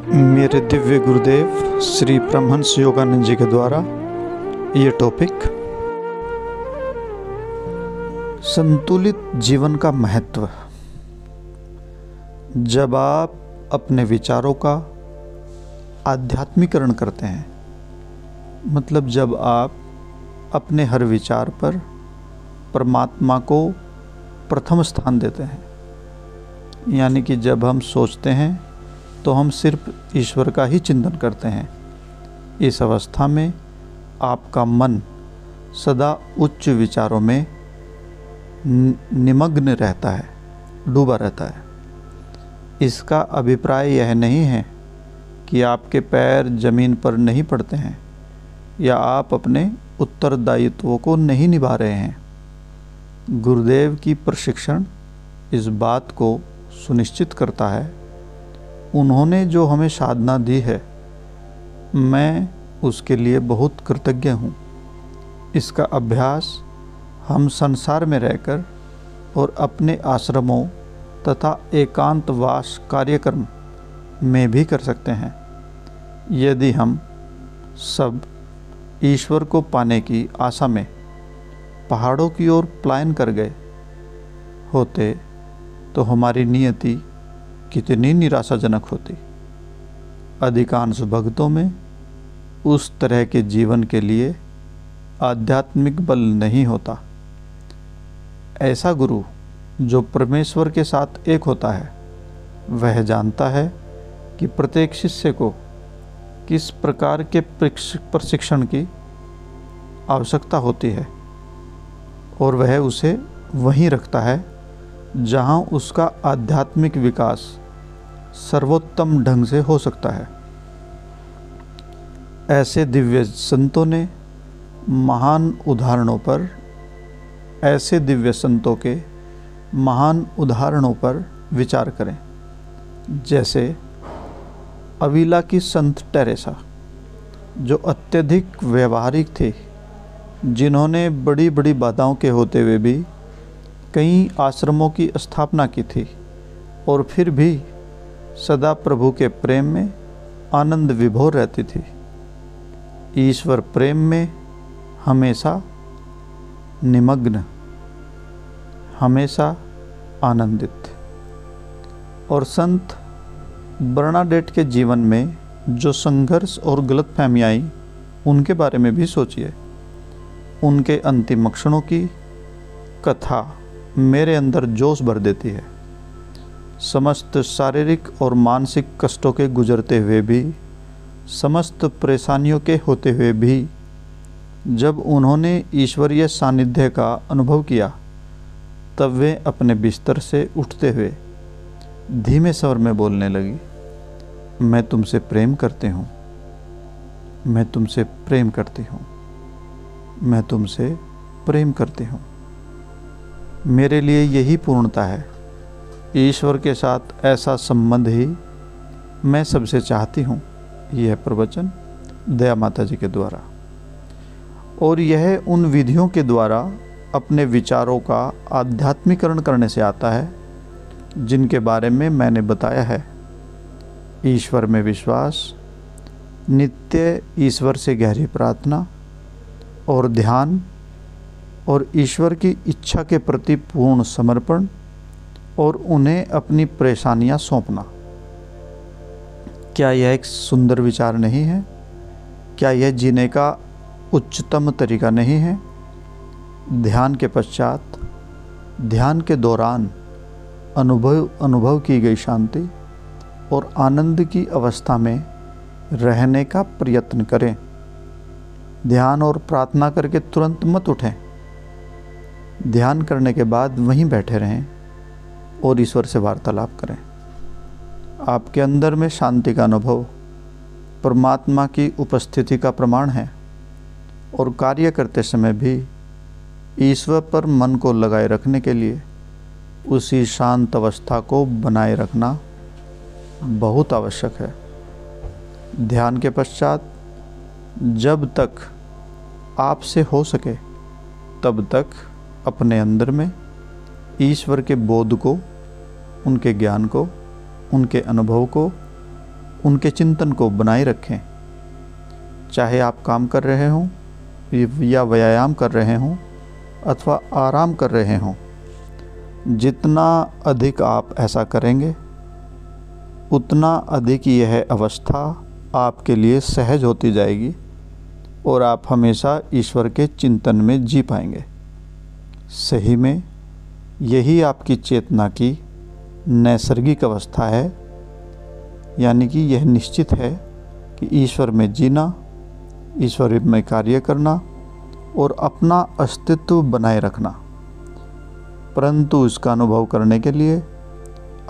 मेरे दिव्य गुरुदेव श्री परमहंस योगानंद जी के द्वारा ये टॉपिक संतुलित जीवन का महत्व। जब आप अपने विचारों का आध्यात्मिकरण करते हैं, मतलब जब आप अपने हर विचार पर परमात्मा को प्रथम स्थान देते हैं, यानी कि जब हम सोचते हैं तो हम सिर्फ ईश्वर का ही चिंतन करते हैं। इस अवस्था में आपका मन सदा उच्च विचारों में निमग्न रहता है, डूबा रहता है। इसका अभिप्राय यह नहीं है कि आपके पैर जमीन पर नहीं पड़ते हैं या आप अपने उत्तरदायित्वों को नहीं निभा रहे हैं। गुरुदेव की प्रशिक्षण इस बात को सुनिश्चित करता है, उन्होंने जो हमें साधना दी है, मैं उसके लिए बहुत कृतज्ञ हूँ। इसका अभ्यास हम संसार में रहकर और अपने आश्रमों तथा एकांतवास कार्यक्रम में भी कर सकते हैं। यदि हम सब ईश्वर को पाने की आशा में पहाड़ों की ओर पलायन कर गए होते तो हमारी नियति कितनी निराशाजनक होती। अधिकांश भक्तों में उस तरह के जीवन के लिए आध्यात्मिक बल नहीं होता। ऐसा गुरु जो परमेश्वर के साथ एक होता है, वह जानता है कि प्रत्येक शिष्य को किस प्रकार के प्रशिक्षण की आवश्यकता होती है और वह उसे वहीं रखता है जहां उसका आध्यात्मिक विकास सर्वोत्तम ढंग से हो सकता है। ऐसे दिव्य संतों के महान उदाहरणों पर विचार करें। जैसे अविला की संत टेरेसा, जो अत्यधिक व्यवहारिक थे, जिन्होंने बड़ी बड़ी बाधाओं के होते हुए भी कई आश्रमों की स्थापना की थी और फिर भी सदा प्रभु के प्रेम में आनंद विभोर रहती थी। ईश्वर प्रेम में हमेशा निमग्न, हमेशा आनंदित। और संत बर्नाडेट के जीवन में जो संघर्ष और गलतफहमी आई, उनके बारे में भी सोचिए। उनके अंतिम क्षणों की कथा मेरे अंदर जोश भर देती है। समस्त शारीरिक और मानसिक कष्टों के गुजरते हुए भी, समस्त परेशानियों के होते हुए भी, जब उन्होंने ईश्वरीय सानिध्य का अनुभव किया, तब वे अपने बिस्तर से उठते हुए धीमे स्वर में बोलने लगी, मैं तुमसे प्रेम करती हूँ, मैं तुमसे प्रेम करती हूँ, मैं तुमसे प्रेम करती हूँ। मेरे लिए यही पूर्णता है। ईश्वर के साथ ऐसा संबंध ही मैं सबसे चाहती हूँ। यह प्रवचन दया माता जी के द्वारा, और यह उन विधियों के द्वारा अपने विचारों का आध्यात्मिकरण करने से आता है जिनके बारे में मैंने बताया है। ईश्वर में विश्वास, नित्य ईश्वर से गहरी प्रार्थना और ध्यान, और ईश्वर की इच्छा के प्रति पूर्ण समर्पण, और उन्हें अपनी परेशानियां सौंपना। क्या यह एक सुंदर विचार नहीं है? क्या यह जीने का उच्चतम तरीका नहीं है? ध्यान के पश्चात, ध्यान के दौरान अनुभव की गई शांति और आनंद की अवस्था में रहने का प्रयत्न करें। ध्यान और प्रार्थना करके तुरंत मत उठें। ध्यान करने के बाद वहीं बैठे रहें और ईश्वर से वार्तालाप करें। आपके अंदर में शांति का अनुभव परमात्मा की उपस्थिति का प्रमाण है, और कार्य करते समय भी ईश्वर पर मन को लगाए रखने के लिए उसी शांत अवस्था को बनाए रखना बहुत आवश्यक है। ध्यान के पश्चात जब तक आपसे हो सके तब तक अपने अंदर में ईश्वर के बोध को, उनके ज्ञान को, उनके अनुभव को उनके चिंतन को बनाए रखें। चाहे आप काम कर रहे हों या व्यायाम कर रहे हों अथवा आराम कर रहे हों, जितना अधिक आप ऐसा करेंगे उतना अधिक यह अवस्था आपके लिए सहज होती जाएगी और आप हमेशा ईश्वर के चिंतन में जी पाएंगे। सही में यही आपकी चेतना की नैसर्गिक अवस्था है, यानी कि यह निश्चित है कि ईश्वर में जीना, ईश्वर में कार्य करना और अपना अस्तित्व बनाए रखना। परंतु इसका अनुभव करने के लिए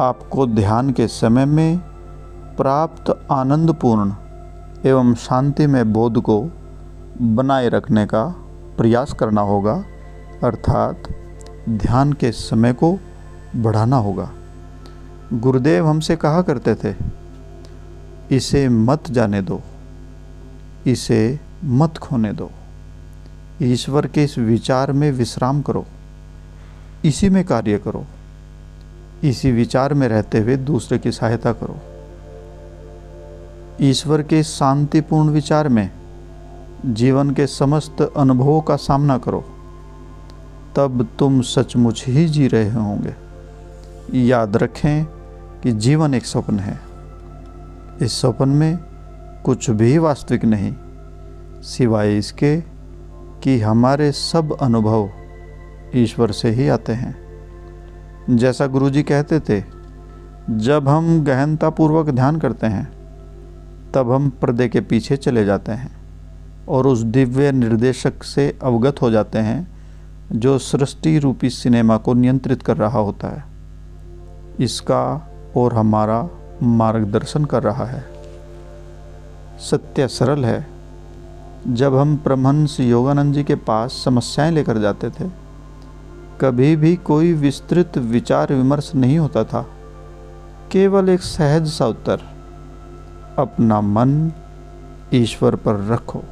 आपको ध्यान के समय में प्राप्त आनंदपूर्ण एवं शांतिमय बोध को बनाए रखने का प्रयास करना होगा, अर्थात ध्यान के समय को बढ़ाना होगा। गुरुदेव हमसे कहा करते थे, इसे मत जाने दो, इसे मत खोने दो। ईश्वर के इस विचार में विश्राम करो, इसी में कार्य करो, इसी विचार में रहते हुए दूसरे की सहायता करो। ईश्वर के शांतिपूर्ण विचार में जीवन के समस्त अनुभवों का सामना करो, तब तुम सचमुच ही जी रहे होंगे। याद रखें कि जीवन एक स्वप्न है। इस स्वप्न में कुछ भी वास्तविक नहीं, सिवाय इसके कि हमारे सब अनुभव ईश्वर से ही आते हैं। जैसा गुरुजी कहते थे, जब हम गहनतापूर्वक ध्यान करते हैं तब हम पर्दे के पीछे चले जाते हैं और उस दिव्य निर्देशक से अवगत हो जाते हैं जो सृष्टि रूपी सिनेमा को नियंत्रित कर रहा होता है, इसका और हमारा मार्गदर्शन कर रहा है। सत्य सरल है। जब हम परमहंस योगानंद जी के पास समस्याएं लेकर जाते थे, कभी भी कोई विस्तृत विचार विमर्श नहीं होता था, केवल एक सहज सा उत्तर, अपना मन ईश्वर पर रखो।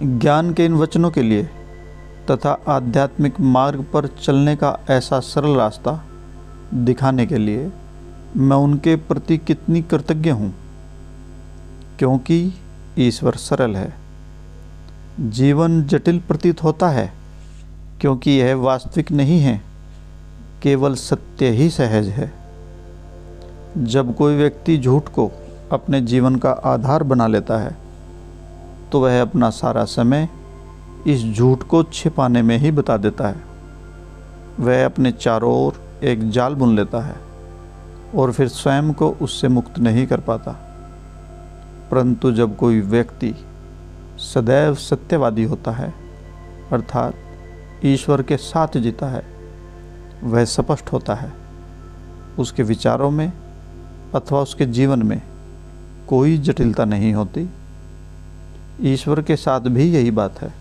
ज्ञान के इन वचनों के लिए तथा आध्यात्मिक मार्ग पर चलने का ऐसा सरल रास्ता दिखाने के लिए मैं उनके प्रति कितनी कृतज्ञ हूँ, क्योंकि ईश्वर सरल है। जीवन जटिल प्रतीत होता है क्योंकि यह वास्तविक नहीं है, केवल सत्य ही सहज है। जब कोई व्यक्ति झूठ को अपने जीवन का आधार बना लेता है तो वह अपना सारा समय इस झूठ को छिपाने में ही बिता देता है। वह अपने चारों ओर एक जाल बुन लेता है और फिर स्वयं को उससे मुक्त नहीं कर पाता। परंतु जब कोई व्यक्ति सदैव सत्यवादी होता है, अर्थात ईश्वर के साथ जीता है, वह स्पष्ट होता है। उसके विचारों में अथवा उसके जीवन में कोई जटिलता नहीं होती। ईश्वर के साथ भी यही बात है।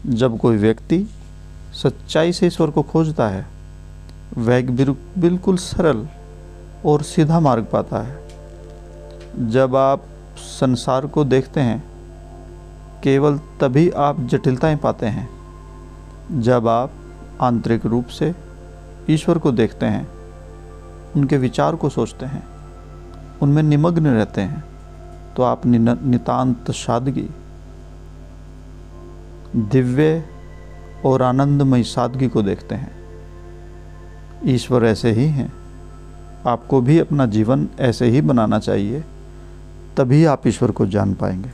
जब कोई व्यक्ति सच्चाई से ईश्वर को खोजता है, वह बिल्कुल सरल और सीधा मार्ग पाता है। जब आप संसार को देखते हैं, केवल तभी आप जटिलताएं पाते हैं। जब आप आंतरिक रूप से ईश्वर को देखते हैं, उनके विचार को सोचते हैं, उनमें निमग्न रहते हैं, तो आप नितांत सादगी, दिव्य और आनंदमयी सादगी को देखते हैं। ईश्वर ऐसे ही हैं। आपको भी अपना जीवन ऐसे ही बनाना चाहिए, तभी आप ईश्वर को जान पाएंगे।